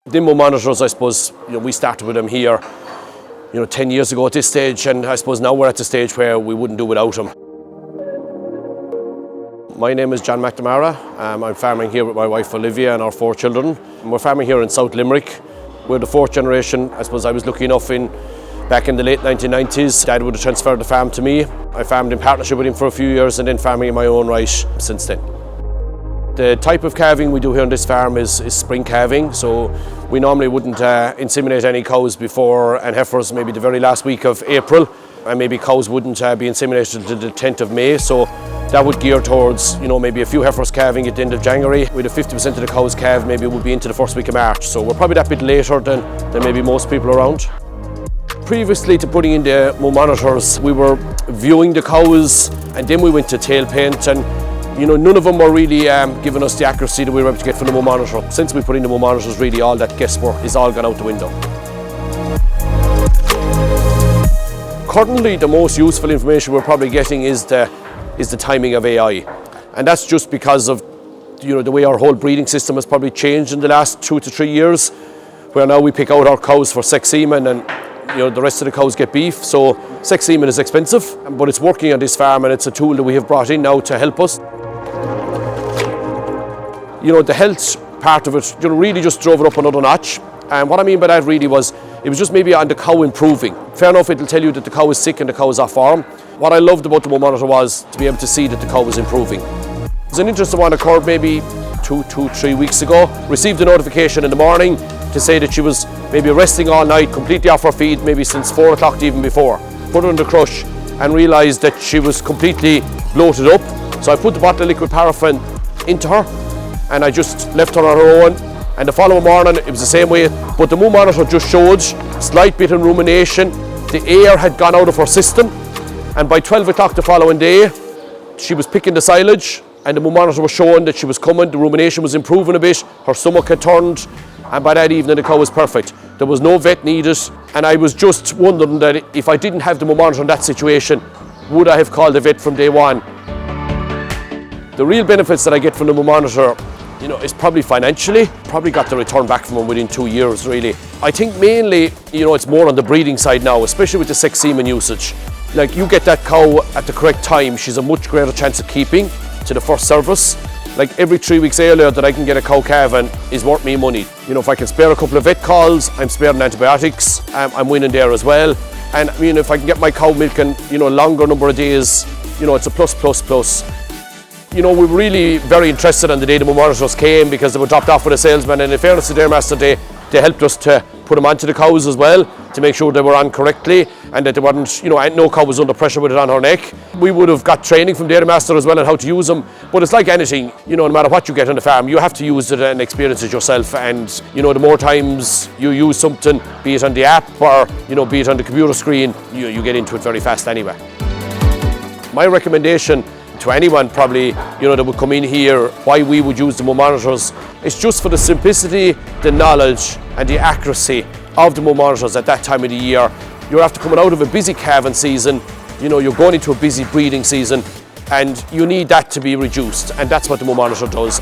The MooMonitors, I suppose, we started with them here, 10 years ago at this stage, and I suppose now we're at the stage where we wouldn't do without them. My name is John Macnamara. I'm farming here with my wife Olivia and our 4 children. And we're farming here in South Limerick. We're the 4th generation. I suppose I was lucky enough back in the late 1990s. Dad would have transferred the farm to me. I farmed in partnership with him for a few years and then farming in my own right since then. The type of calving we do here on this farm is spring calving, so we normally wouldn't inseminate any cows before, and heifers maybe the very last week of April, and maybe cows wouldn't be inseminated until the 10th of May, so that would gear towards maybe a few heifers calving at the end of January. With 50% of the cows calved, maybe it would be into the first week of March, so we're probably that bit later than maybe most people around. Previously to putting in the MooMonitors, we were viewing the cows and then we went to tail paint, and none of them were really giving us the accuracy that we were able to get from the MooMonitor. Since we put in the MooMonitors, really all that guesswork is all gone out the window. Currently, the most useful information we're probably getting is the timing of AI. And that's just because of the way our whole breeding system has probably changed in the last 2 to 3 years, where now we pick out our cows for sex semen and the rest of the cows get beef. So sex semen is expensive, but it's working on this farm and it's a tool that we have brought in now to help us. The health part of it, really just drove it up another notch. And what I mean by that really was, it was just maybe on the cow improving. Fair enough, it'll tell you that the cow is sick and the cow is off form. What I loved about the MooMonitor was to be able to see that the cow was improving. There's an interesting one occurred maybe 3 weeks ago. Received a notification in the morning to say that she was maybe resting all night, completely off her feed, maybe since 4 o'clock even before. Put her in the crush and realised that she was completely bloated up. So I put the bottle of liquid paraffin into her and I just left her on her own. And the following morning it was the same way, but the MooMonitor just showed slight bit of rumination. The air had gone out of her system, and by 12 o'clock the following day she was picking the silage and the MooMonitor was showing that she was coming, the rumination was improving a bit, her stomach had turned, and by that evening the cow was perfect. There was no vet needed, and I was just wondering that if I didn't have the MooMonitor in that situation, would I have called a vet from day one? The real benefits that I get from the MooMonitor, is probably financially. Probably got the return back from them within 2 years, really. I think mainly, it's more on the breeding side now, especially with the sex semen usage. Like, you get that cow at the correct time, she's a much greater chance of keeping to the first service. Like, every 3 weeks earlier that I can get a cow calving is worth me money. If I can spare a couple of vet calls, I'm sparing antibiotics, I'm winning there as well. And if I can get my cow milking, longer number of days, it's a plus. We were really very interested on the day the MooMonitors came because they were dropped off with a salesman, and in fairness to Dairymaster, they helped us to put them onto the cows as well to make sure they were on correctly and that they weren't, no cow was under pressure with it on her neck. We would have got training from Dairymaster as well on how to use them, but it's like anything, no matter what you get on the farm, you have to use it and experience it yourself, and the more times you use something, be it on the app or be it on the computer screen, you get into it very fast anyway. My recommendation to anyone probably that would come in here, why we would use the MooMonitors, it's just for the simplicity, the knowledge and the accuracy of the MooMonitors at that time of the year. You're after coming out of a busy calving season, you're going into a busy breeding season, and you need that to be reduced, and that's what the MooMonitor does.